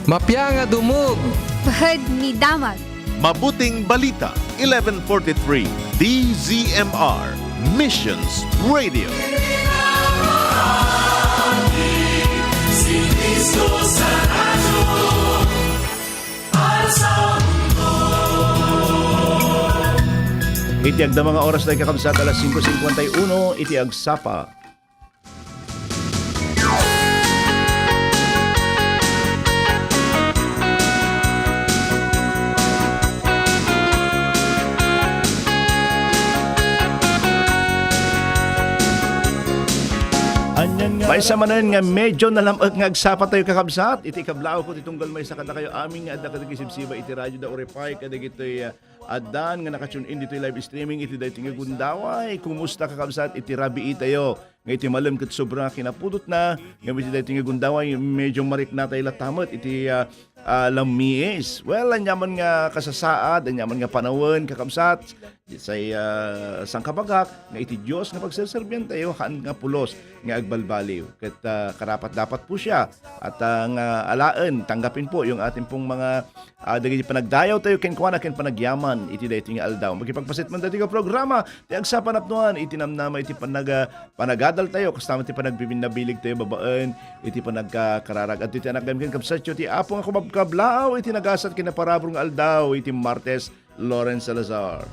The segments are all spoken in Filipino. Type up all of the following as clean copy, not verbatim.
Mapya nga dumog. Bahad ni Damag. Mabuting Balita, 1143, DZMR, Missions Radio. Itiag na mga oras na ikakabsat alas 5:51, itiag sapa. May samanan nga medyo nalamag nga agsapa tayo kakabsat. Iti kablaw ko titunggal may sa kada kayo aming nga adda kadagisibsiba iti radyo da Orepay kadagitoy adan nga nakatune in dito live streaming iti dating gundaway. Kumusta kakabsat iti rabi itayo. Nga iti malam ket sobra kinapudot na nga iti dating gundaway medyo marik na tayo latamot iti lamiis. Well, anyaman nga kasasaad, anyaman nga panawon kakabsat say sangkabagak nga iti Dios nga pagserserbian tayo haan nga pulos nga agbalbaliw ket karapat dapat po siya at nga alaan tanggapin po yung ating pong mga dagiti panagdayaw tayo ken kuana ken panagyaman iti dayti nga aldaw magipagpasit man dati nga programa ti agsapan apnuan iti namnama iti panagadal tayo kasama ti panagbibinabilig tayo babaan iti panagkararag at iti anagam ken kapsatyo ti apo nga kumabkablaaw iti nagasat kinaparabrong aldaw iti Martes Lawrence Salazar.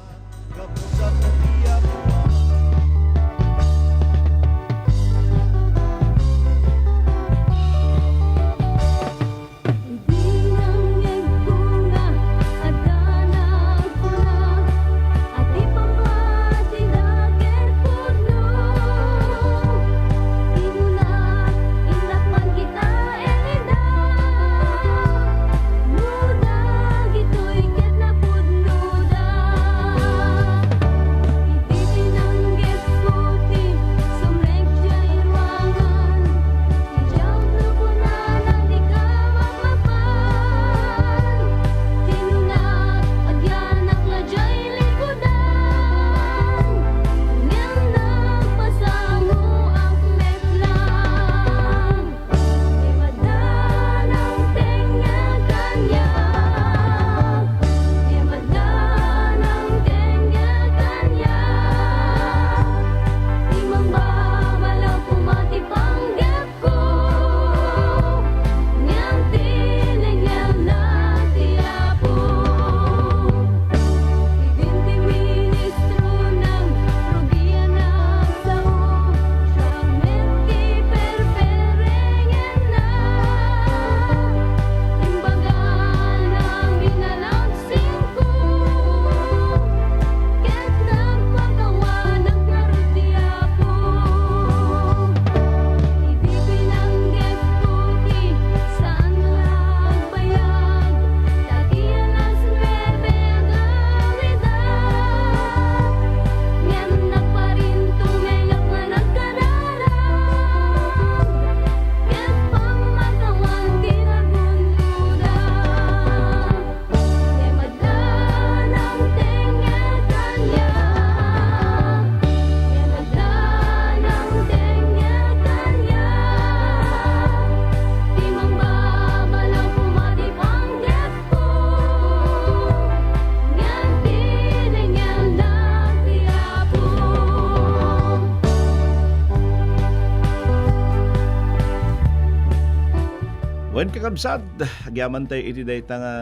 Wen kakabsat, agyaman tayo iti dayta nga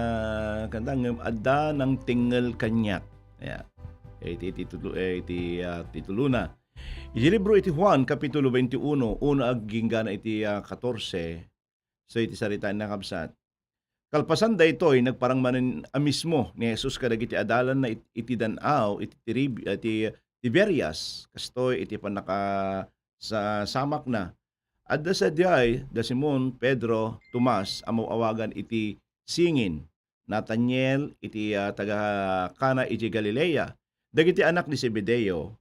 kantang adda ng tingal kanyak. Yeah. Iti titulo na. Iti libro iti Juan, Kapitulo 21, una aginggana iti 14, so iti saritaan na kabsat. Kalpasan da ito'y nagparang manin mismo ni Jesus kadagiti adalan na iti danaw, iti Tiberias, kastoy iti panaka sa samak na. At da sa diay, da Simon, Pedro, Tomas, awagan iti singin, Nathaniel, iti taga Cana iti Galilea, dagiti anak ni Zebedeo,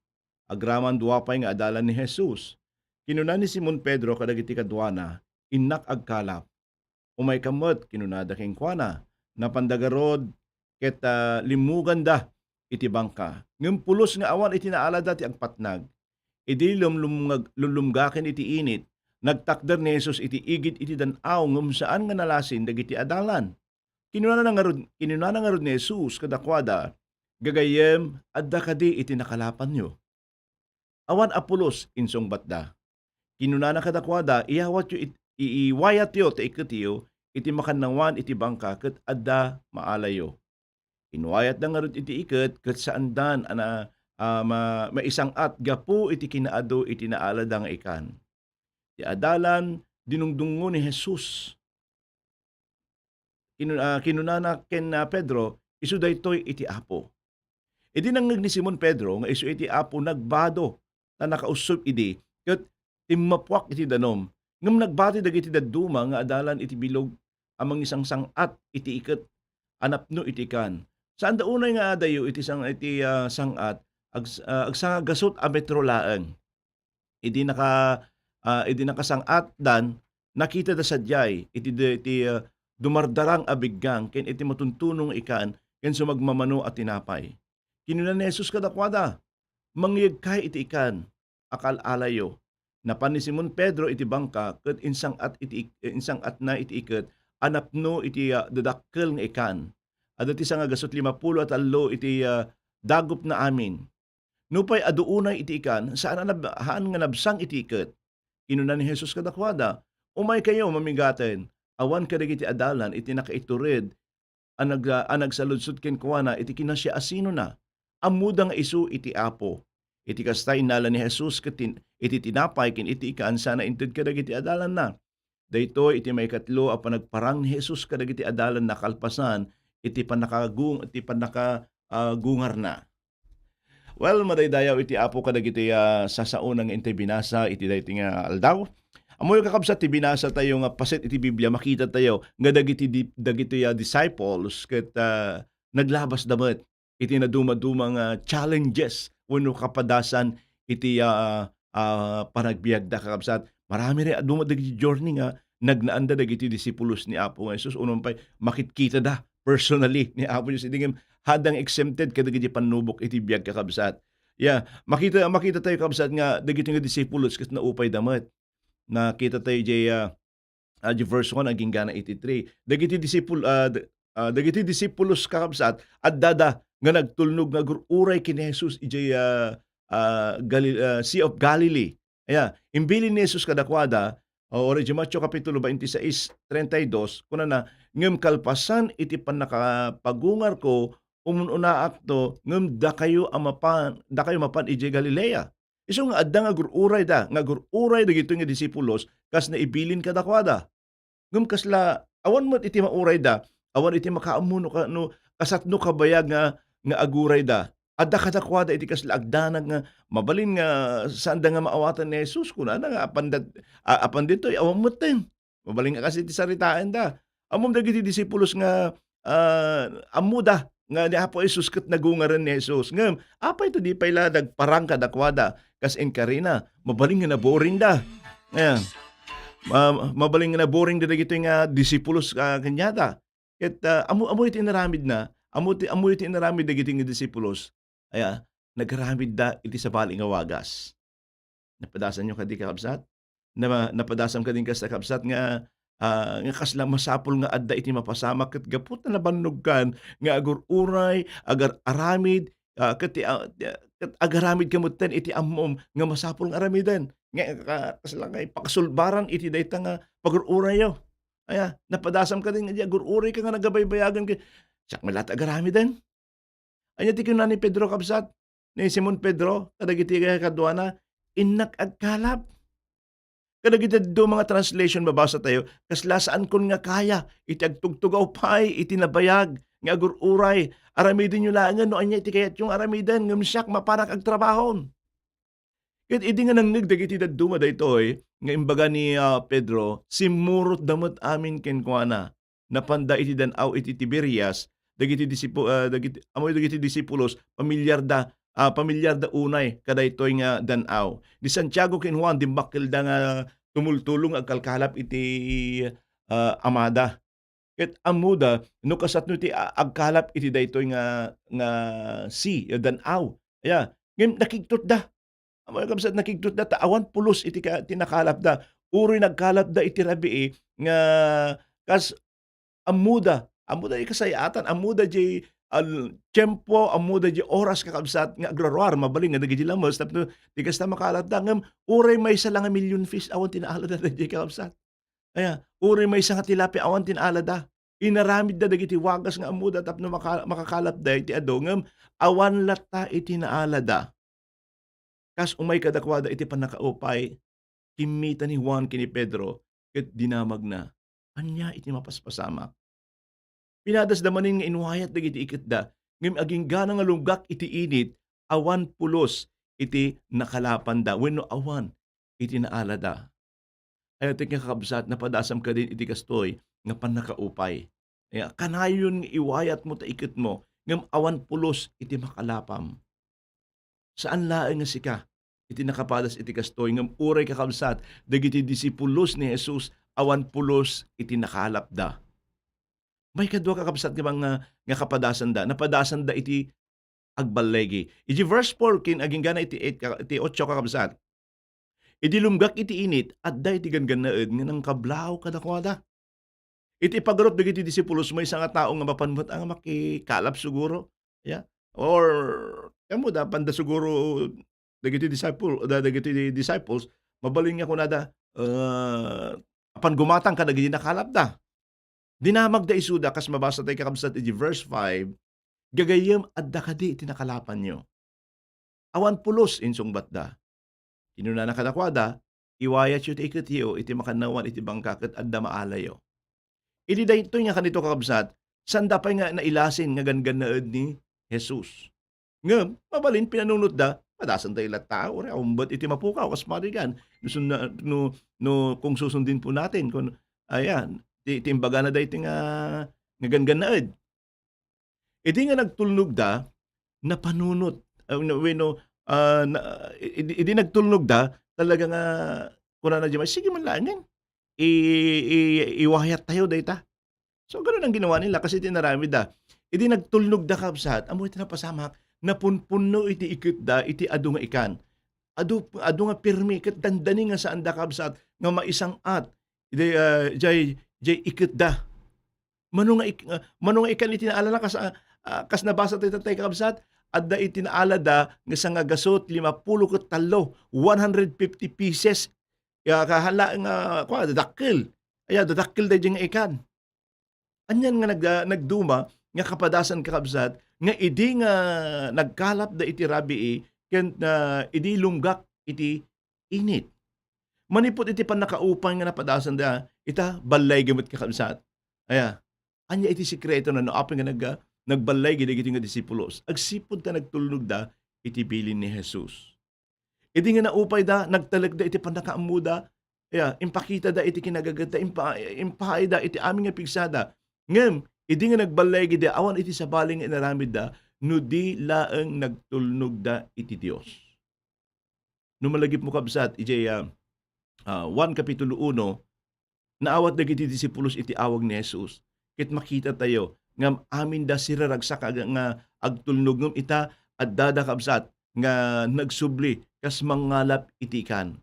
agraman duwapay nga adalan ni Jesus. Kinuna ni Simon Pedro kadagiti kadwana, inak agkalap. Umay kamot, kinunada king kuana, napandagarod, ket limugan da, iti bangka. Ngem pulos nga awan iti naalada ti agpatnag, idi lumgaken iti init, Nagtakder ni Jesus iti igid iti dan-aw ngem saan nga nalasin dagiti adalan. Kinuna na nga rod ni Jesus kadakwada, gagayem adda kadi iti nakalapan nyo. Awan Apolos insong batda. Kinuna na kadakwada, iiwayat yo ta iketiyo, iti makannawan iti bangka ket adda maalayo. Inuwayat na nga rod iti iket ket saan dan maisang at gapu iti kinaado iti naalada nga ikan. Ti adalan dinungdungo ni Jesus. Kinunana ken Pedro, isu daytoy iti Apo. Idi nangeg ni Simon Pedro nga isu iti Apo nagbado na nakausop idi ket timmapwak iti danom. Ngem nagbati dagiti dadduma nga adalan iti bilog amang isang sangat iti iket anapno iti kan. Saan da unay nga adayo iti sangat agsangagasot a metro laeng. Idi nakasangat dan nakita da sadyay iti dumardarang abiggang ken iti matuntunong ikan ken sumagmamano at tinapay. Kinuna ni Jesus kadakwada, mangyeg kay iti ikan akal alayo. Napan ni Simon Pedro iti bangka ket insang at na iti iket anapno iti dadakkel nga ikan. Adda ti sangagasot 50 at allo iti dagup na amin. Nupay aduunay iti ikan saan haan nga nabsang iti iket. Kinuna ni Jesus kadakwada, umay kayo mamigaten, awan kadagiti adalan iti nakaitured anag saludsod ken kuana iti kinasya asino na. Amuda nga isu iti Apo. Iti kasta inala ni Jesus iti tinapay ken iti ikan sana inted kadagiti adalan na. Daytoy iti maykatlo a panagparang ni Jesus kadagiti adalan na kalpasan iti panakagungar na. Well, madaydayaw iti Apo kadagiti sasaunang iti binasa iti dayti nga aldaw. Amoy kakabsat ti binasa tayo nga paset iti Biblia, makita tayo nga dagiti disciples ket naglabas damet iti naduma-duma nga challenges wenno kapadasan iti panagbiag da kakabsat. Marami rin aduma dagiti journey nga nagnaanda dagiti disipulos ni Apo nga Jesus unon pay makitkita da personally ni Apo Jesus idingem hadang exempted kadagiti panubok iti biag kakabsat. Yeah, makita tayo kakabsat nga dagiti nga disipulos ket naupay damet. Nakita tayo di verse 1 aging gana 83. Dagiti disipulos kakabsat at dada nga nagtulnog nga uray kini Jesus ijay Sea of Galilee. Imbilin ni Jesus kadakwada ori di Mateo kapitulo 26:32 kuna na ngem kalpasan iti panakapagungar ko umununa akto ngem da kayo mapan ijay Galilea. Isu nga adda nga gururay dagito nga disipulos kas naibilin kadakwada. Ngem kasla awan met iti mauray da, awan iti makaamuno ka no kasatno kabayag nga aguray da. Adda kadakwada iti kasla agdanag nga mabalin nga saan da nga maawatan ni Jesus kuna na nga apan ditoy awan met ten. Mabalin nga kasi iti saritaan da. Amom dagiti disipulos nga amuda nga ni Apo Jesus ket nagungaran ni Jesus. Ngem apay to di payla dagparang kadakwada kas enkarina mabaling nga na boring da. Ayan. Mabaling nga na boring da dagito nga disipulos kanyata. Ket amoy iti inaramid na, amoy iti inaramid dagiti nga disipulos. Nagaramid da iti sa bali nga wagas. Napadasan nyo kadi kakabsat? Napadasam kadin kas kakabsat nga kasla masapol nga adda iti mapasamak ket gapot na nabannog nga agururay agar aramid ket agaramid kamutten iti ammom nga masapol nga aramiden nga kasla nga pakasulbaran iti dayta nga pagururay yo. Napadasam ka din nga agururay ka nga nagabaybayagan ket sak melat agaramiden. Anya ti kinuna ni Pedro kabsat ni Simon Pedro kadagiti kadwana innak agkalap. Kadagiti do mga translation babasa tayo, kasla saan kon nga kaya, iti agtugtugaw pay, iti nabayag, nga agururay, aramidin nyo langan, no anya iti kayat yung aramidin, ngam siyak maparak agtrabahon. Ket idi nga nangnig dagiti dadduma daytoy, nga imbaga ni Pedro, simurot damot amin kenkwana, napanda iti danaw iti Tiberias, dagiti disipulos, pamilyar da unay kadaytoy nga danaw. Di Santiago ken Juan dimbakkel da nga tumultulong agkalkalap iti amada. Ket amuda no kasatno iti agkalap iti daytoy nga danaw. Ngem nakigtot da. Amoy kabsat nakigtot da ta awan pulos iti tinakalap da. Uri nagkalap da iti rabii nga kas amuda kasayatan, amuda di tiyempo, amuda di oras kakabsat nga agraruar mabalin nga dagiti lamas tapno di kasta makalat da ngem uray maysa lang nga million fish awan tinaala da dagiti kakabsat. Uray maysa nga tilapia awan tinaala da. Inaramid da dagiti wagas nga amuda tapno makakalap da iti adu ngem awan latta iti naala da. Kas umay kadakwada iti panakaupay, kimmita ni Juan kini Pedro ket dinamag na. Anya iti mapaspasamak. Pinadasdamanin nga inuhayat dagiti iketda ngem aging gana nga lunggak iti init awan pulos iti nakalapan da wenno awan iti naala da. Ay iti nga kakabsat napadasam ka din iti kastoy nga panakaupay. Kanayon nga iwayat mo ta iket mo ngem awan pulos iti makalapam. Saan laeng nga sika iti nakapadas iti kastoy ngem uray kakabsat dagiti disipulos ni Jesus awan pulos iti nakalap da. May kadwa kakabsat nga mga nga kapadasan da, napadasan da iti agbalegi. Iti verse 4 kin aging gana iti 8 iti 8 kakabsat. Iti lumgak iti init adda iti ganggannaed nga nang kablaw kadakwada. Iti pagarot dagiti disipulos may nga tao nga mapanmet ang makikalap siguro. Or kamo da panda siguro dagiti disciples mabalin nga kunada apan gumatang ka dagiti nakalap da. Dinamag da isuda kas mabasa tayo kakabsat iti verse 5, gagayem adda kadi iti nakalapan nyo. Awan pulos insungbat da. Kinuna na kadakwada, iwayat yu ti iketiyo iti makanawan iti bangka ket adda maalayo. Iti daytoy nga kanito kakabsat, sanda pay nga nailasin nga gangannaed ni Jesus. Ngem, mabalin pinanunot da, padasan tayo ilat tao, umbat iti mapukaw, kas marigan. No, kung susundin po natin, kung, ayan, timbaga na dahi nga ganganaed. Iti nga nagtulnog da, napanunot. Iti nagtulnog da, talaga nga, kuna na dyan, sige man lang iwahayat tayo dayta. So, ganun ang ginawa nila kasi tinarami da. Iti nagtulnog da kabsat, amo iti napasamak, napunpuno iti ikit da, iti adu nga ikan. Adu nga pirmi, ket dandani nga saan da kabsat, nga maisang at, jay ikit da. Mano nga ikan iti naalala kas nabasa tayo tatay kabsat, adda iti naala da nga sa nga gasot 50 ket 3, 150 pieces. Kahala nga dadakkel. Dadakkel da nga ikan. Anyan nga nagduma nga kapadasan kakabsat nga idi nga nagkalap da iti rabii ken idi lunggak iti init. Manipot iti panakaupay nga napadasan da ita balay gamit kakabsat. Anya iti sikreto na apay nga nagbalay gid iti nga disipulos. Agsipod ta nagtulnog da iti bilin ni Jesus. Idi nga naupay da nagtalag da iti panakaamuda. Impakita da iti kinagagada, impahay da iti aming nga pigsada. Ngem, idi nga nagbalay gid awan iti sabaling inaramid da no di laeng nagtulnog da iti Dios. No malagip mo kabsat iti 1 kapitulo 1 naawat dagiti disipulos iti awag ni Jesus. Ket makita tayo ngam amin da siraragsak nga agtulnog ngem ita addada kabsat nga nagsubli kas mangalap iti ikan.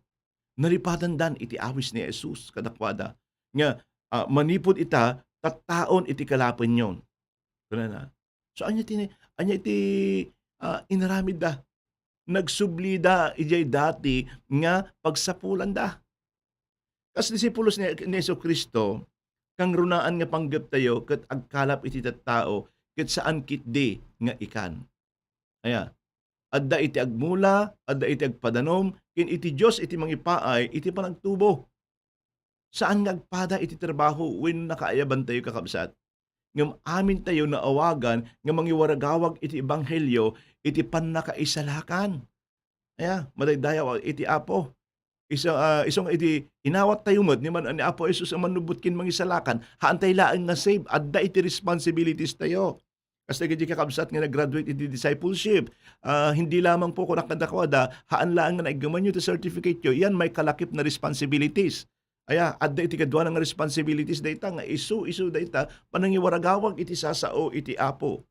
Naripatan dan iti awis ni Jesus kadakwada nga manipod ita tattaon iti kalapon yon. Kuna. So anya iti inaramid da. Nagsubli da ijay dati nga pagsapulan da. Kas disipulos ni Jesucristo kang runaan nga panggep tayo ket agkalap iti tattao ket saan kitdi nga ikan. Adda iti agmula, adda iti agpadanom, ken iti Dios iti mangipaay iti panagtubo. Saan nga agpada iti trabaho when nakaayaban tayo kakabsat? Ngam amin tayo na awagan nga mangiwaragawag iti ebanghelyo iti pannakaisalakan. Madaydayaw iti Apo. Isong iti inawat tayo mod ni man ani Apo Jesus ang manubutkin mangisalakan, haantay laeng nga save, adda iti responsibilities tayo. Kasi gadi kakabsat nga nag-graduate iti discipleship. Hindi lamang po kung nakadakwada, haan laang nga naigaman nyo iti certificate nyo, yan may kalakip na responsibilities. Adda iti kadwa nga responsibilities dayta nga isu dayta panangiwaragawag iti sasao iti Apo.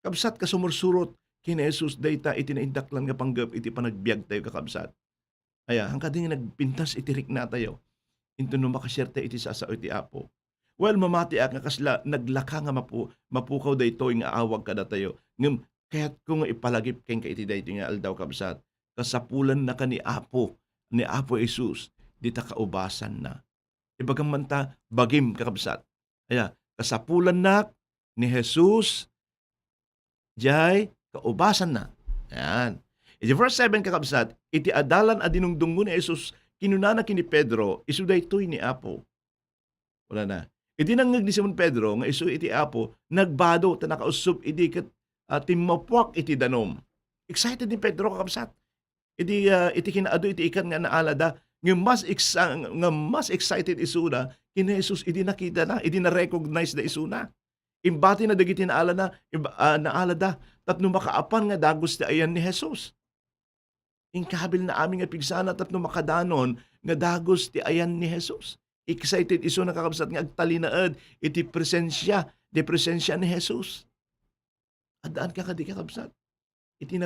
Kabsat ka sumursurot kina Jesus dayta iti naindaklan nga panggap iti panagbiag tayo kakabsat. Hangkad nga nagpintas iti rikna tayo. Into no makasyerte iti sao iti Apo. Well, mamati ak nga kasla naglaka nga mapukaw daytoy nga awag kada tayo. Ngem kaya't ko nga ipalagip ken ka iti daytoy nga aldaw kabsat. Kasapulan na ka ni Apo Jesus, di ta kaubasan na. Ibagang manta, bagim kakabsat. Aya, kasapulan na ni Jesus, jay kaubasan na. Ayan. Iti verse 7 kakabsat, iti adalan a dinungdungo ni Jesus, kinunana kini Pedro, isu daytoy ni Apo. Wala na. Iti nangag ni Simon Pedro, nga isu iti Apo, nagbado, ta nakausub, iti timapwak iti danom. Excited ni Pedro kakabsat. Iti kinaado, iti ikan nga naalada, nga mas excited isuna, kina Jesus, iti nakita na, iti na-recognize na isuna. Imbati na dagiti naalada, tatno makaapan nga dagos ti ayan ni Jesus. Ingkabil na aming nga pigsana tatno makadanon nga dagos ti ayan ni Jesus. Excited iso na kakabsat nga agtalinaed iti presensya ni Jesus. Adaan ka kadi kakabsat. Iti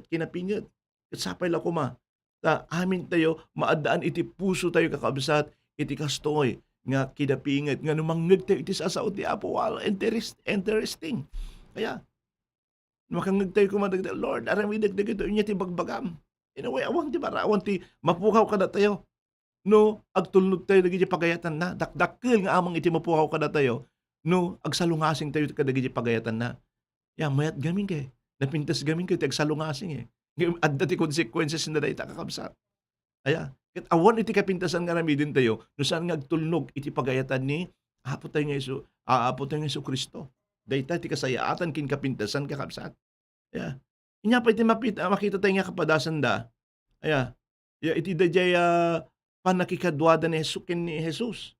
kinapinget. Kat sapay la kuma. Ta amin tayo maadaan iti puso tayo kakabsat iti kastoy nga kinapinget nga numanggeg tayo iti sasaot ti Apo. Wow, interesting. Kaya makangeg tayo kumadagdag, Lord, aram idagdag ito inya ti bagbagam. In a way, awang ti barawan ti mapukaw ka na tayo. No, agtulnog tayo dagiti pagayatan na. Dakdakkel nga amang iti mapukaw ka na tayo. No, agsalungasing tayo kadagiti pagayatan na. Ya, mayat gamin kay. Napintas gamin kay ti agsalungasing eh. Adda ti consequences na dahi kakabsat. Aya, ket awan iti kapintasan nga ramidin tayo, no saan nga agtulnog iti pagayatan ni Apo tayo nga Isu Kristo. Dayta ti kasayaatan kin kapintasan kakabsat. Aya, inya pa iti makita tayo nga kapadasan da. Aya, iti dayjay panakikadwada ni Jesus.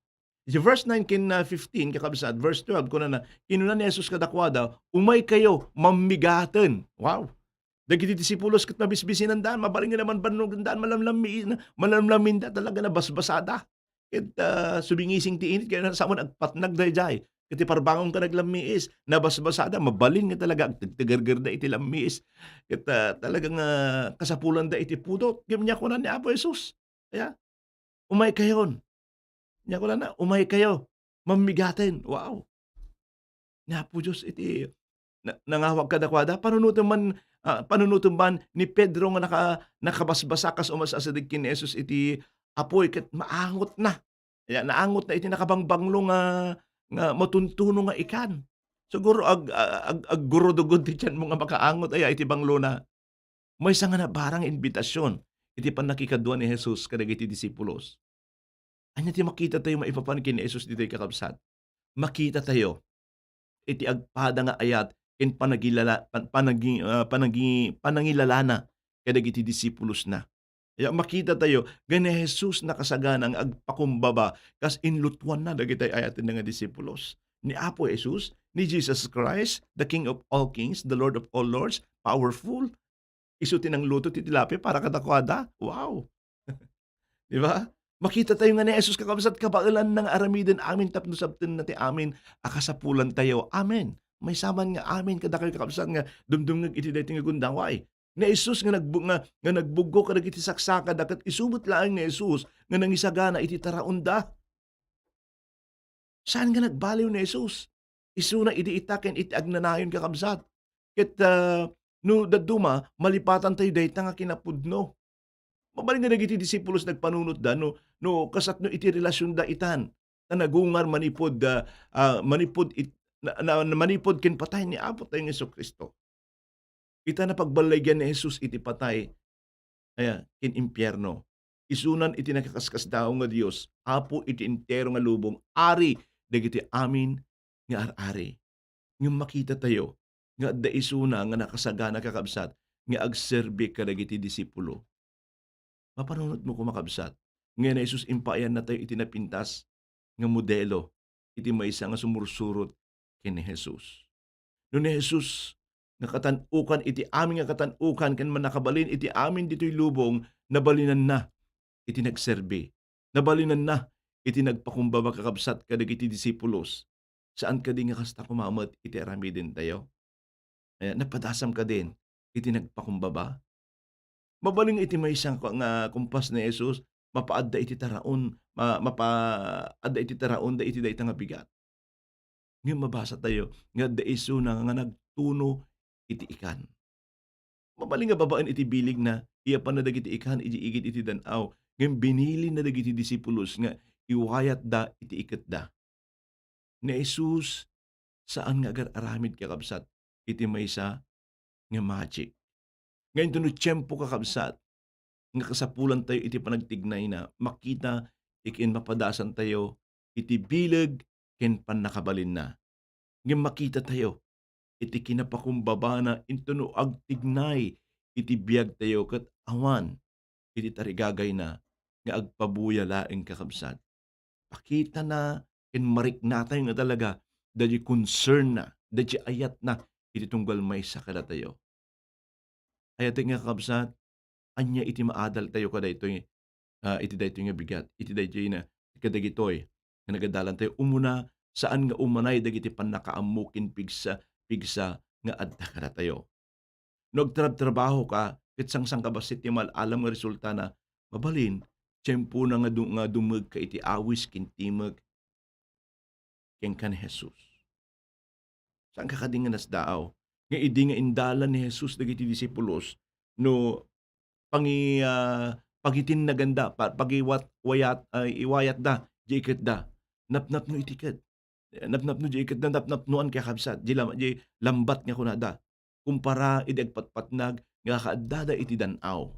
Iti verse 9 kin 15 kakabsat, verse 12 kuno na kinuna ni Jesus kadakwada, umay kayo mamigaten. Wow. Dagiti disipulos ket mabisbisin ang daan, mabaling nga naman bannog ang daan, malamlamin da talaga na basbasada. Ket subingising ti init kaya nasamon agpatnag dayjay. Iti parbangon ka naglamiis, nabasbasada, mabalin nga talaga, agtagargar da iti lamiis. Ket talagang kasapulan da iti pudot. Ganyan ko na ni Apo Jesus. Kaya, umay kayon. Ganyan ko na, umay kayo. Mamigaten. Wow. Ni Apo Diyos, iti nangawag kadakwada, panunutan man ni Pedro nga nakabasbasa kas umasasadig kin Jesus iti apoy ket maangot na. Kaya naangot na iti nakabangbanglo nga matuntuno nga ikan. Siguro aggurudugod ti tiyan mo nga makaangot aya iti banglo na. Maysa nga na barang imbitasyon iti panakikadwa ni Jesus kadagiti disipulos. Anya ti makita tayo maipapan kin ni Jesus ditoy kakabsat. Makita tayo iti agpada nga ayat ken panangilalana kadagiti disipulos na. Kaya makita tayo gani Jesus nakasaganang agpakumbaba kas inlutuan na dagiti ayaten nga disipulos. Ni Apo Jesus, ni Jesus Christ, the King of all kings, the Lord of all lords, powerful. Isu tinang luto ti tilapi para kadakwada. Wow. Di ba? Makita tayo nga ni Jesus kakabsat kabailan ng aramiden amin tapno sabten na ti amin akasapulan tayo. Amen. May saman nga amin kada kayo kakabsat nga dumdumngeg iti daytoy nga gundaway. Nga Jesus nga nagbuggo kadag iti saksaka dakat isubot laeng ni Jesus nga nangisagana iti taraunda. Saan nga nagbaliw ni Jesus? Isu na iti itaken iti agnanayon kakabsat. Ket no daduma malipatan tayo dayta nga kinapudno. Mabaling nga dagiti disipulos nagpanunot da no kasatno iti relasyon da itan na nagungar manipod manipod ken patay ni Apo tayong Jesucristo. Ita na pagbalaygan ni Jesus iti patay ken impyerno. Isunan iti nakakaskas daw nga Dios, Apo iti entero nga lubong, ari dagiti amin nga ar-ari. Ngem makita tayo nga da isuna nga nakasagana kakabsat nga agserbi kadagiti disipulo. Mapanunot mo kumakabsat. Ngayon na Jesus impayan na tayo iti napintas nga modelo iti maysa nga sumursurot ken ni Jesus. No ni Jesus nakatanukan iti amin nga katanukan ken man nakabalin iti amin ditoy lubong nabalinan na iti nagserbi. Nabalinan na iti nagpakumbaba kakabsat kadagiti disipulos. Saan ka din nga kasta kumamat iti aramiden tayo? Napadasam ka din iti nagpakumbaba. Mabaling iti maysa nga kumpas ni Jesus mapaadda iti taraon, mapaadda iti taraon da iti dayta nga bigat. Ngem mabasa tayo nga da isu na nga nagtuno iti ikan. Mabalin nga babaan iti bilig na iya pa na dagiti ikan iti igid iti dan-aw. Ngem binili na dagiti disipulos nga iwayat da iti iket da. Ni Jesus saan nga agar aramid kakabsat iti maysa nga magic. Ngayon tuno tiyempo kakabsat nga kasapulan tayo iti panagtignay na makita ikin mapadasan tayo iti bileg ken pannakabalin na. Ngem makita tayo iti kinapakumbaba na intuno agtignay iti biag tayo ket awan iti tarigagay na nga agpabuya laeng kakabsat. Pakita na ken marikna tayo nga talaga dadya concern na, dadya ayat na iti tunggal maysa kada tayo. Ayat nga kakabsat, anya iti maadal tayo kada itoy iti daytoy nga bigat, iti daytoy na kadagitoy nga nagadalan tayo umuna saan nga umanay dagiti pannakaamukin pigsa pigsa nga adda kada tayo. Nagtrabaho ka ket sangsang kabasit ti malalam nga resulta na mabalin tiyempo na nga dumeg ka iti awis ken timeg ken kan Jesus. Saan ka kadingan nasdaaw? Nga idi nga indalan ni Jesus dagiti disipulos no pagitin na ganda pagiwat wayat iwayat da jiket da napnap no itiket napnap no jiket da napnap noan kay kabsat di lambat nga kunada kumpara iti agpatpatnag nga kaadada iti dan-aw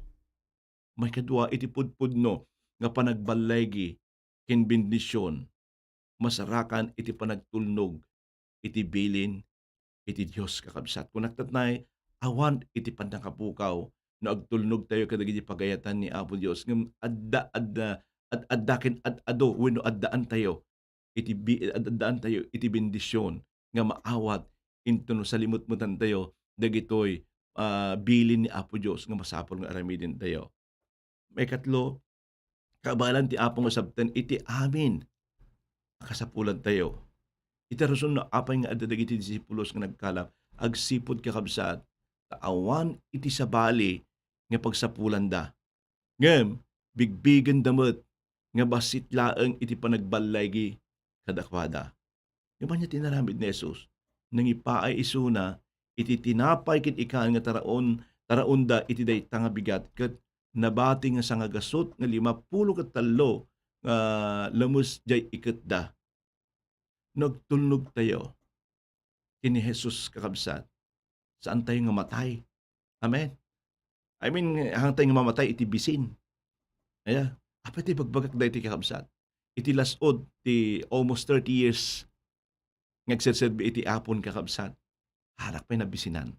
may kadua iti pudpudno nga panagbalaygi ken bendisyon masarakan iti panagtulnog iti bilin iti Dios kakabsat kun nagtatnay awan iti pannakapukaw no agtulnog tayo kadagiti pagayatan ni Apo Dios ngem adda ken ad-ado wenno addaan tayo addaan tayo iti bendisyon nga maawat intuno salimutmutan tayo dagitoy bilin ni Apo Dios nga masapol nga aramidin tayo. May katlo, kabalan ti Apo nga sabten iti amin kasapulan tayo. Iti rason na apay nga adda dagiti disipulos nga nagkalap agsipod kakabsat awan iti sabali nga pagsapulan da. Ngem bigbigen damet nga basit laeng iti panagbalaygi kadakwada. Ngem anya tinaramid ni Jesus nang ipaay isuna iti tinapay ket ikan nga taraon da iti dayta nga bigat ket nabati nga sangagasot nga 53 nga lamos jay iket da. Nagtulnog tayo kini Jesus kakabsat saan tayo nga matay. Amen. I mean, hang tayo nga mamatay iti bisin. Aya, apa ti bagbagak da iti kakabsat. Iti lasod ti almost 30 years ngagserserbi iti apon kakabsat. Harak pa'y nabisinan.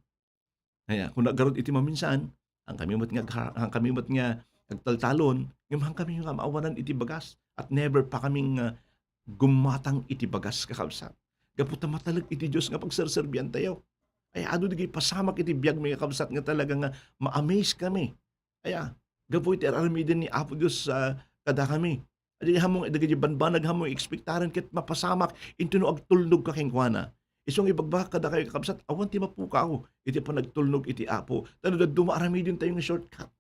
Aya, kung nagarod iti maminsan, ang kami mat nga agtaltalon, ngam hang kami nga maawanan iti bagas at never pa kaming gumatang iti bagas kakabsat. Gaputa matalag iti Dios nga pagserserbian tayo. Ay adu di pasamak iti biag mga kabsat nga talaga nga ma-amaze kami. Aya, gapu iti aramiden ni Apo Dios sa kada kami. Adi hamong dagiti banbanag hamong ekspektaran ket mapasamak intuno agtulnog ka ken kuana. Isong ibagbak kada kayo kabsat awan ti mapukaw iti panagtulnog iti Apo. Tano da dumaaramiden tayo nga shortcut.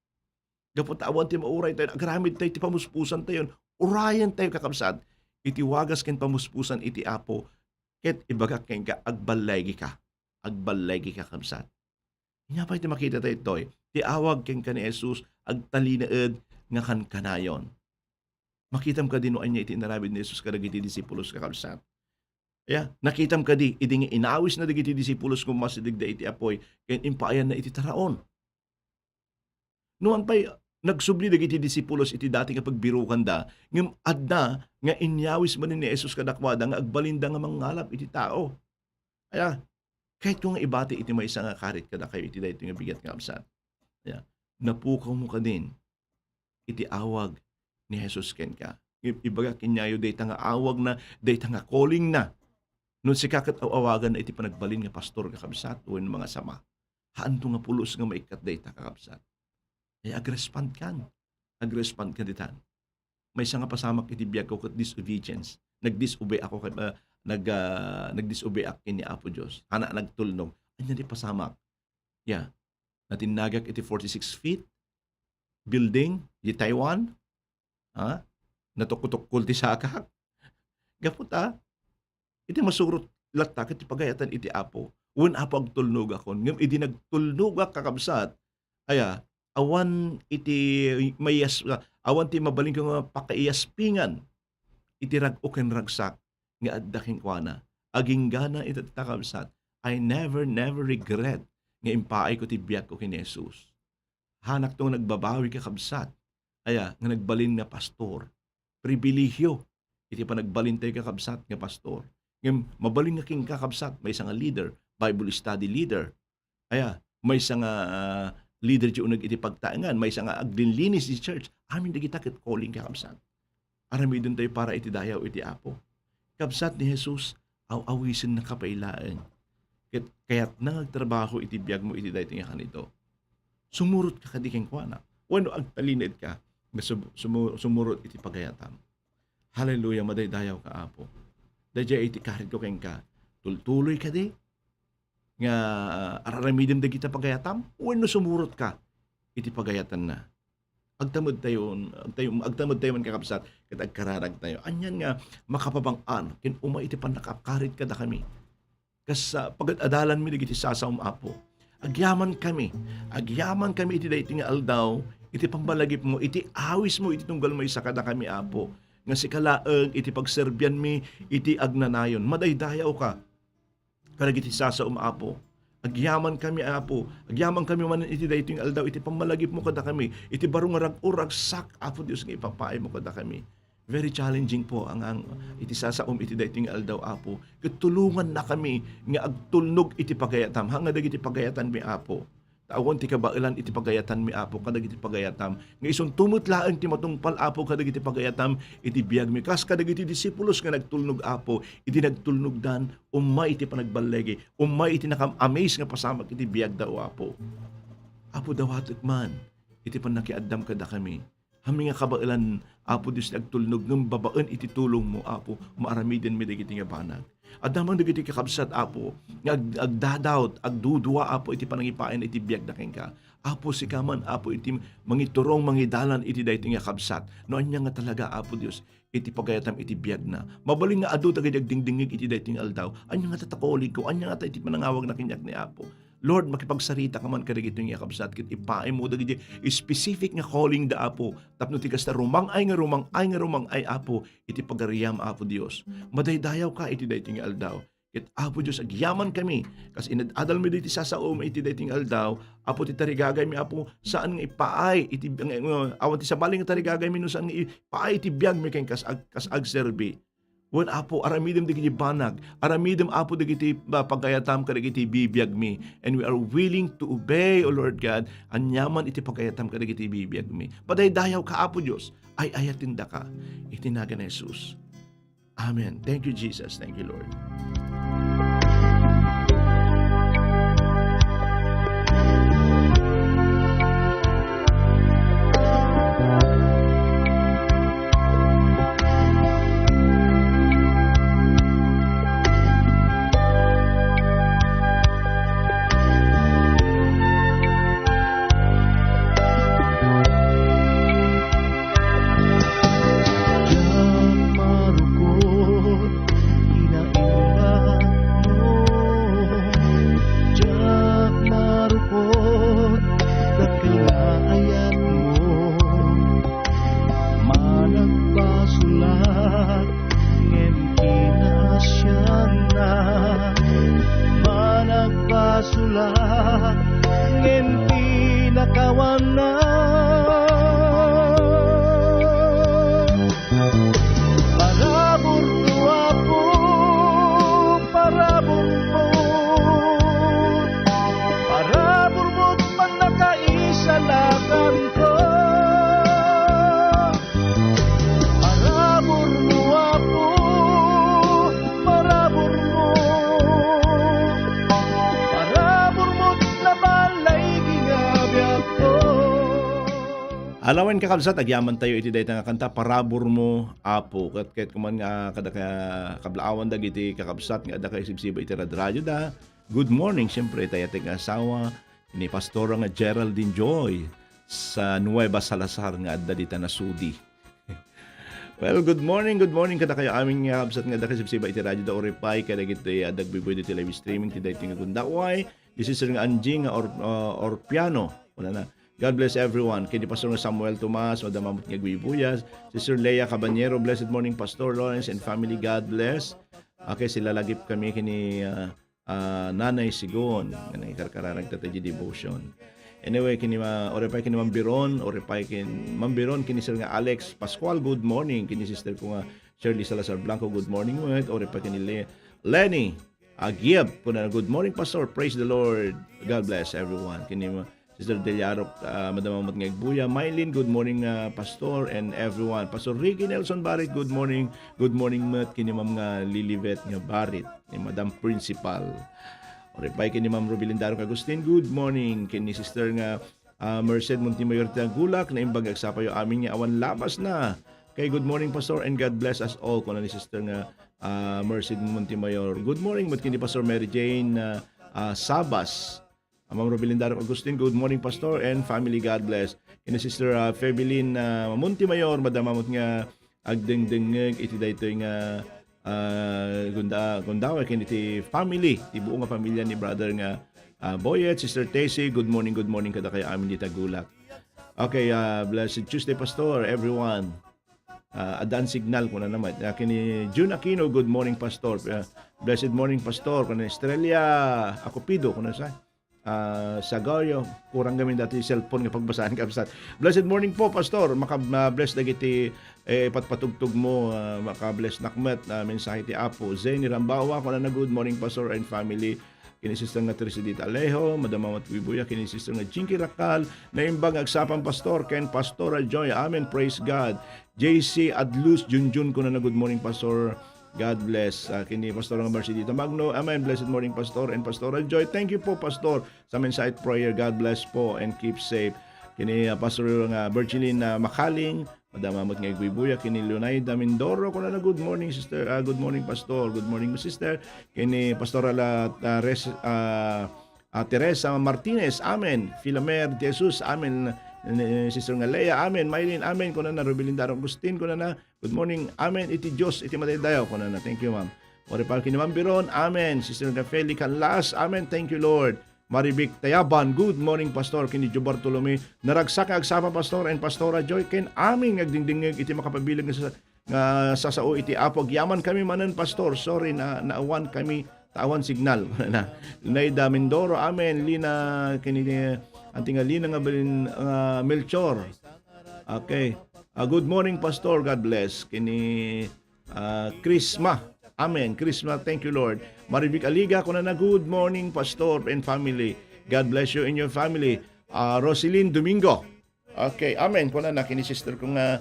Gapu awan ti mauray tayo agaramid tayo ti pamuspusan tayo. Urayan tayo kakabsat iti wagas ken pamuspusan iti Apo ket ibagak ken ka agbalaygi ka kabsat. Inya pa iti makita tayo itoy, ti awag ken ka ni Jesus agtalinaed nga kanayon. Makitam ka din no anya iti inarabid ni Jesus kadagiti disipulos kakabsat. Nakitam ka di iti nga inawis na dagiti disipulos kung masidigda iti apoy ken impaayan na iti taraon. Nuan pa'y nagsubli dagiti disipulos iti dati nga pagbirukan da, ngem adda nga inyawis man ni Jesus kadakwada nga agbalinda nga mangalap iti tao. Kahit kung ibati iti may isang karit kada kayo iti dayto nga bigat nga absat. Napukaw mo ka din iti awag ni Jesus ken ka. Ibaga kinyayo dayta nga awag na, dayta nga calling na. Nun si kakat awagan na iti panagbalin nga pastor kakabsat o mga sama. Haanto nga pulos nga maikat dayta kakabsat. Agrespond kan ditan. May isang nga pasamak iti biag ko kat disobedience. Nagdisobey ako nagdisobey akin ni Apo Dios. Ana nagtulnog. Anya di pasamak. Natinagak iti 46 feet building di Taiwan. Ha? Natukutok ti sakak. Gapot iti masurot latak iti pagayatan iti Apo. Wen Apo agtulnog akon. Ngem idi nagtulnog kakabsat. Aya, awan iti awan ti mabaling ko nga pakaiyaspingan iti rag-o ken ragsak nga adda ken kuana. Aging gana iti kakabsat. I never regret nga impaay ko ti biyak ko ken Jesus. Hanak tong nagbabawi kakabsat. Aya, nga nagbalin nga pastor. Pribilehyo iti panagbalin tayo kakabsat nga pastor. Ngem mabalin nga king kakabsat, may isang leader, Bible study leader. Aya, may isang leader di unag iti pagtaengan, may isang aglinlinis di church. Amin dagita ket calling kakabsat. Aramidon tayo para iti dayaw iti Apo. Kabsat ni Jesus, awisin na kapailaan. Kaya't nagtrabaho iti biyag mo iti dahiting nga kanito. Sumurot ka kadikeng kuana. Wano ang talinid ka, sumurot iti pagayatam. Hallelujah, madaydayaw ka Apo. Dadya iti karit ko keng ka. Tultuloy ka di. Nga araramidem da kita pagayatam. Wano sumurot ka, iti pagayatan na. Agtamod tayo man kakapsat, kat agkararag tayo. Anyan nga, makapabang-an, kin iti panakakarit kada kami. Kas pagadalan mi iti sasaum Apo. Agyaman kami iti dahiting nga aldaw, iti pambalagip mo, iti awis mo, iti tunggal mo isa kada kami Apo. Nga si kalaeng, iti pagserbyan mi, iti agnanayon. Madaydayaw ka. Karag iti sasaum Apo. Agyaman kami Apo. Agyaman kami man iti dahiting aldaw, iti pamalagip mo kada kami. Iti barong rag-uragsak Apo Diyos nga ipapaay mo kada kami. Very challenging po ang iti sasaum iti dahiting aldaw Apo. Katulungan na kami nga agtulnog iti pagayatam. Hanga dagiti pagayatan mi Apo. Tawon ti kabailan iti pagayatan mi Apo kadag iti pagayatam. Nga ison tumutlaan ti matungpal Apo kadag iti pagayatam iti biag mi. Kas kadag iti disipulos nga nagtulnog Apo. Iti nagtulnog dan umay iti panagbalegi. Umay iti nakam-amaze nga pasamak iti biag daw Apo. Apo dawatek man iti panakiaddam kada kami. Hami nga kabailan Apo Diyos nagtulnog ng babaan iti tulong mo Apo. Maaramiden mi dagiti nga banag. At naman dagiti kakabsat Apo, agdadawt, agdudua Apo iti panangipain iti biag na ka. Apo si kaman Apo iti mangiturong mangidalan iti dahiting nga kabsat. Noon niya nga talaga Apo Dios iti pagayatam iti biag na. Mabaling nga adu tagay dingdingig iti dahiting aldaw. Anya nga tatakolig ko, anya nga iti panangawag na kinyak ni Apo. Lord, makipagsarita ka man karigito yung yakabsat kit ipaay mo dagiti specific nga calling da Apo. Tapno ti kasta rumang ay Apo iti pagariyam Apo Dios. Madaydayaw ka iti dahiting aldaw. Kit Apo Dios agyaman kami kas inadadal mi diti sasaom iti dahiting aldaw. Apo ti tarigagay mi Apo saan nga ipaay iti awan ti sabaling nga tarigagay mi no saan nga ipaay iti biag mi ken kas agserbi. Wen Apo, aramidem digiti banag, aramidem Apo digiti pagayatam kadagiti bibiyag mi, and we are willing to obey, O Lord God, anyaman iti pagayatam kadagiti bibiyag mi. Padaydayaw ka Apo Dios, ay ayatinda ka, itinaga ni Jesus. Amen. Thank you Jesus, thank you Lord. Alawan kakabsat, agyaman tayo iti dayta nga kanta, parabor mo, Apo. Kat kuman nga kada kablaawan dagiti kakabsat, nga ada ka isibsiba iti radyo da. Good morning, siyempre, tayo ating asawa, ni Pastora nga Geraldine Joy, sa Nueva Salazar nga adda dita na Sudi. Well, good morning kada kayo aming kabsat nga dakasibsiba iti radyo da Oripay kada gitoy dagbiboy iti live streaming ti daytoy nga gundaway. This is nga Anjing or piano. Wala na. God bless everyone. Kini Pastor Samuel Tomas, Madam Amot nga Guibuyas, Sister Leia Cabanyero, blessed morning Pastor Lawrence and family, God bless. Okay, sila lagip kami kini Nanay Sigon, nga ikarkararag tatay devotion. Anyway, kini Oripay kini Mambiron kini Sir nga Alex Pascual, good morning. Kini sister ko nga Shirley Salazar Blanco, good morning. Oripay kini Lenny Agiab, good morning Pastor, praise the Lord. God bless everyone. Kini Sister Deliaro, Madam Amot nga Igbuya, Mylene, good morning Pastor and everyone. Pastor Ricky Nelson Barrett, good morning. Good morning mat kini Ma'am nga Lilivet nga Barrett, ni Madam Principal. Oripay kini Ma'am Rubilindaro Agustin, good morning. Kini Sister nga Merced Montemayor Gulak, na imbag agsapayo amin nga awan labas na. Kay good morning Pastor and God bless us all. Kuna ni Sister nga Merced Montemayor. Good morning mat kini Pastor Mary Jane Sabas. Ma'am Rubilindaro Agustin, good morning Pastor and family, God bless. Kini Sister Febelin Montemayor, Madam Amot nga agdengdengeg iti daytoy nga Gundawa kini ti family, ti buo nga pamilya ni brother nga Boyet, Sister Tessie, good morning kada kayo amin di Tagulak. Okay, blessed Tuesday Pastor everyone. Adan signal ko na naman. Kini June Aquino, good morning Pastor. Blessed morning Pastor. Kuna Estrella Acopido, kuna sa Sagario, kurang gamin dati cellphone nga pagbasahan kapsat. Blessed morning po Pastor, maka-bless dagiti patpatugtog mo, maka-bless nakmet mensahe ti Apo Zeni Rambawa, kuna na good morning Pastor and family. Kini Sister nga Tricidita Alejo, Madam Amot Wibuya, kini Sister nga Jinky Rakal, na imbang agsapang Pastor, Ken Pastora Joy, amen, praise God. JC Adlus Junjun, kuna na good morning Pastor, God bless. Kini Pastor nga Mercedita Magno, amen, blessed morning Pastor and Pastora Joy. Thank you po Pastor sa mensahe prayer, God bless po and keep safe. Kini Pastor nga Virgilin Makaling, Madam Amot nga Igbuya, kini Leonida Mindoro, kuna na good morning Sister, good morning Pastor, good morning Sister. Kini Pastoral Teresa Martinez, amen. Philomer Jesus, amen. Sister nga Leia, amen. Mylene, amen. Kuna na Rubilindaro Agustin, kuna na good morning, amen. Iti Diyos, iti mataydayaw, kuna na. Thank you ma'am. Oripal kini Ma'am Biron, amen. Sister nga Feli Canlas, amen. Thank you Lord. Maribik Tayaban, good morning Pastor. Kini Jo Bartolome, naragsak agsama Pastor and Pastora Joy, ken aming nagdingdingig iti makapabilag nga sasao iti apog. Yaman kami manan Pastor, sorry na naawan kami, tawan signal. Leonida Mindoro, amen. Lina, kini anting Lina nga Melchor. Okay. Good morning Pastor, God bless. Kini Krisma, amen. Krisma, thank you Lord. Maribik Aliga, kuna na good morning Pastor and family. God bless you and your family. Roselyn Domingo. Okay, amen. Kuna na kini sister ko nga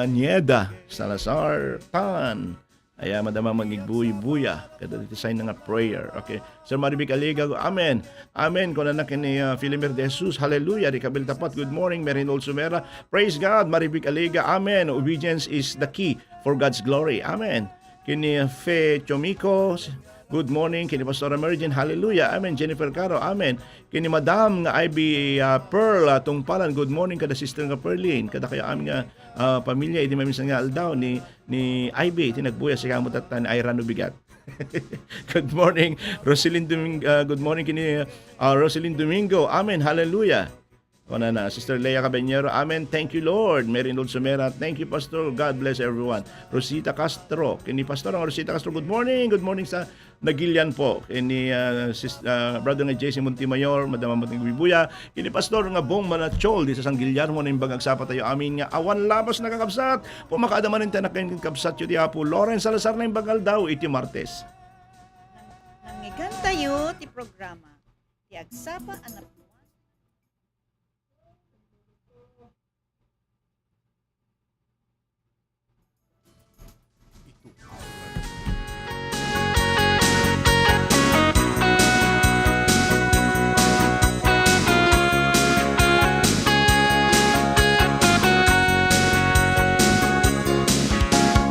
Nieda Salazar Tan. Ay madama magigbuy-buya kada dito sign nga prayer. Okay. Sir Maribik Aliga, amen. Amen. Kuna na kini Philomer de Jesus. Hallelujah. Ricabel Tapat, good morning. Merin Olsumera. Praise God. Maribik Aliga, amen. Obedience is the key for God's glory. Amen. Kini Fe Chomiko, good morning. Kini Pastor Emergent, hallelujah, amen. Jennifer Caro, amen. Kini Madam nga Ivy Pearl Tungpalan, good morning kada Sister nga Perlin, kada kayo amin nga pamilya, hindi maminsan nga aldaw ni Ivy, tinagbuya sa kamot at Irano Bigat. Good morning, Roselyn Domingo, good morning kini Roselyn Domingo, amen, hallelujah. Kuna na, Sister Leia Cabanyero, amen, thank you Lord. Merin Olsumera, thank you Pastor, God bless everyone. Rosita Castro, kini Pastor ang Rosita Castro, good morning sa Nagilian po. Kini brother nga JC Montemayor, Madam Amot nga Bibuya, kini Pastor nga Bong Manachol, di sa Sanggilian mo na imbang agsapat tayo amin nga awan labas na kakabsat, pumakadaman ng tanak ng kabsat yun diya po, Lawrence Salazar na imbagal daw, iti Martes. Nangigan tayo ti programa, ti agsapa anak.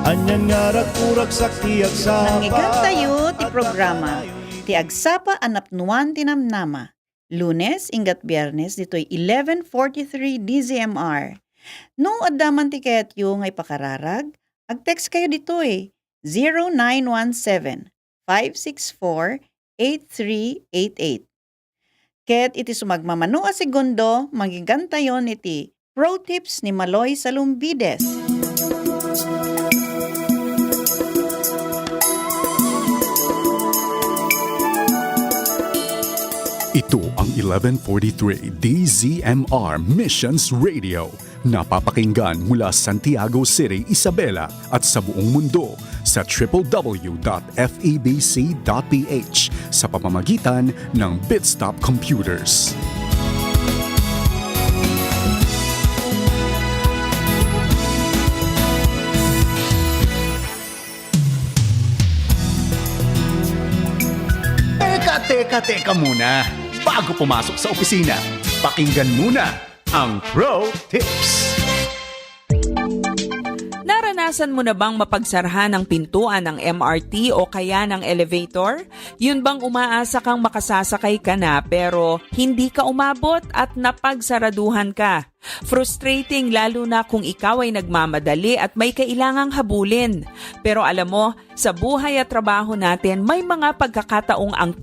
Anyan nga rakurak sakti agsapa. Nangigan tayo ti programa, ti agsapa anapnuan tinamnama. Lunes ingat Biyernes ditoy 11:43 DZMR. No addaman ti kayatyo nga ipakararag, Ag-text kayo dito 0917-564-8388. Ket iti sumagmamano a segundo, magigantayon iti Pro Tips ni Maloy Salumbides. Ito ang 1143 DZMR Missions Radio. Napapakinggan mula Santiago City, Isabela at sa buong mundo sa www.febc.ph sa pamamagitan ng Bitstop Computers. Teka muna. Bago pumasok sa opisina, pakinggan muna ang Pro Tips. Naranasan mo na bang mapagsarhan ng pintuan ng MRT o kaya ng elevator? Yun bang umaasa kang makasasakay ka na pero hindi ka umabot at napagsaraduhan ka? Frustrating lalo na kung ikaw ay nagmamadali at may kailangang habulin. Pero alam mo, sa buhay at trabaho natin may mga pagkakataong ang